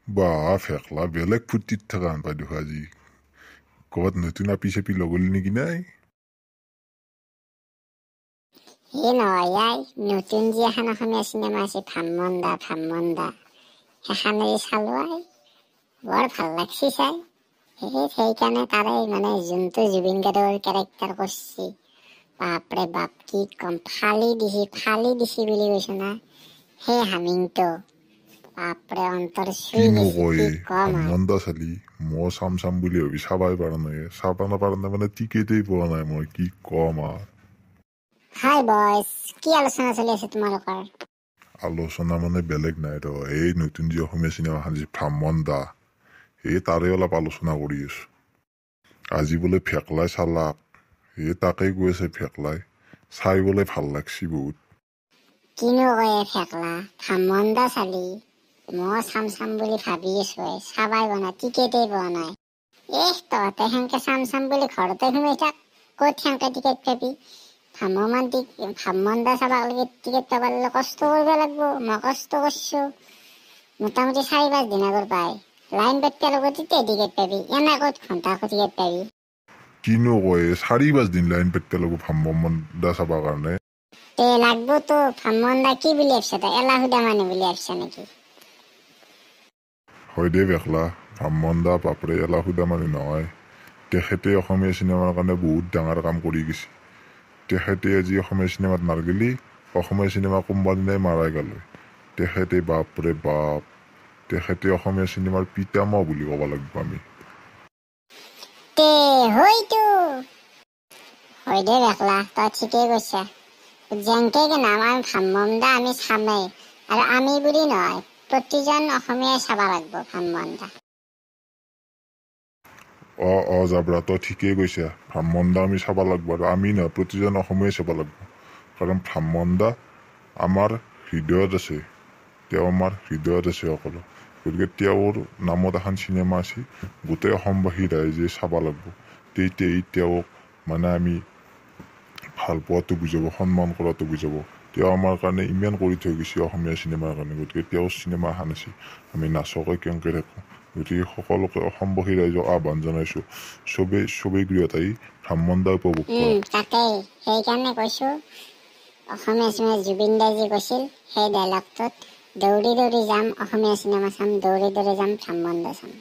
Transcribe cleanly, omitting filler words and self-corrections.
বা ফেকলা বেলেগ ফুৰ্তিত থকা আন পাই দেখো আজি ক'ৰবাত নতুন আপি চেপি লগলি নেকি নাই হে নহয় নতুন যে এখন অসমীয়া চিনেমা আছে ভামমন্দা সেইখানে চালো বৰ ভাল লাগছি চাই সেইকাৰণে তাৰে মানে যোনটো জুবিন গাৰ্গৰ কেৰেক্টাৰ কৰিছে বাপৰে বাপ কি কম ফালি দিছি বুলি কৈছো না সেই হামিংটো বাপৰে অন্তৰ চুই কিনো গৈছে কয় কি কম ভামমন্দা চালি মই চাম বুলি ভাবি চাবাই পাৰা নাই চাব নাপাৰা নাই মানে টিকেটেই পোৱা নাই মই কি কম হাই বয়স কি আলোচনা চলি আছে তোমালোকৰ আলোচনা মানে বেলেগ নাই ৰ এই নতুন যি অসমীয়া চিনেমাখন যি ভামমন্দা এই তাৰে অলপ আলোচনা কৰি আছো আজি বোলে ফেকলাই চালাক তাকেই কৈ আছে ফেকলাই চাই বোলে ভাল লাগছি বহুত কিনো কয় ফেকলা ভামমন্দা চালি মই চাম বুলি ভাবি আছো চাবাই পোৱা নাই টিকেটেই পোৱা নাই তহঁতে সেনকে চাম বুলি ঘৰতে সোমাই থাক ক'ত সেনকে টিকেট পাবি ভামমন্দা চাবা লাগি টিকেট পাব লাগিলে কষ্ট কৰিব লাগিব মই কষ্ট কৰিছো মোটামুটি 4-5 দিন আগৰ পাই লাইন পাতিব লাগিব তেতিয়া টিকেট পাবি এনে ক'ত ঘণ্টা টিকেট পাবি কিনো কয় 4-5 দিন লাইন পাতিব লাগিব ভামমন্দা চাবৰ কাৰণে তে লাগবতো ভামমন্দা কি বুলি ভাবছা তই এলাহুদা মানুহ বুলি ভাবছা নেকি হয় দে বেখলা ভামমন্দা বাপৰে এলাহুদা মানুহ নহয় তেখেতে অসমীয়া চিনেমাৰ কাৰণে বহুত ডাঙৰ কাম কৰি গৈছে তেখেতে আজি অসমীয়া চিনেমাত নাৰগেলি অসমীয়া চিনেমা কোনোবা দিনাই মাৰাই গেল তেখেতে বাপৰে বাপ তেখেতে অসমীয়া চিনেমাৰ পিতামহ বুলি ক'ব লাগিব আমি তে হয়তো হয় দে বেখলা তই ঠিকেই কৈছা যেনকে নাম আমি ভামমন্দা আমি চামেই আৰু আমি বুলি নহয় প্ৰতিজন অসমীয়াই চাব লাগিব ভামমন্দা জাবৰা তই ঠিকেই কৈছা ভামমন্দা আমি চাব লাগিব আৰু আমি নহয় প্ৰতিজন অসমীয়াই চাব লাগিব কাৰণ ভামমন্দা আমাৰ হৃদয়ত আছে তেওঁ আমাৰ হৃদয়ত আছে সকলো গতিকে তেওঁৰ নামত এখন চিনেমা আছে গোটেই অসমবাসী ৰাইজে চাব লাগিব তেতিয়াই তেওঁক মানে আমি ভাল পোৱাটো বুজাব সন্মান কৰাটো বুজাব তেওঁ আমাৰ কাৰণে ইমান কৰি থৈ গৈছে অসমীয়া চিনেমাৰ কাৰণে গতিকে তেওঁৰ চিনেমা এখন আছে আমি নাচকে কেনেকৈ থাকোঁ গতিকে সকলোকে অসমবাসী ৰাইজক আহ্বান জনাইছো চবেই গৃহতাই ভামমন্দা উপভোগ কৰক তাকেই সেইকাৰণে কৈছো অসমীয়া চিনেমা জুবিন দাই যি কৈছিল সেই ডাইলগটোত দৌৰি যাম অসমীয়া চিনেমা চাম দৌৰি যাম ভামমন্দা চাম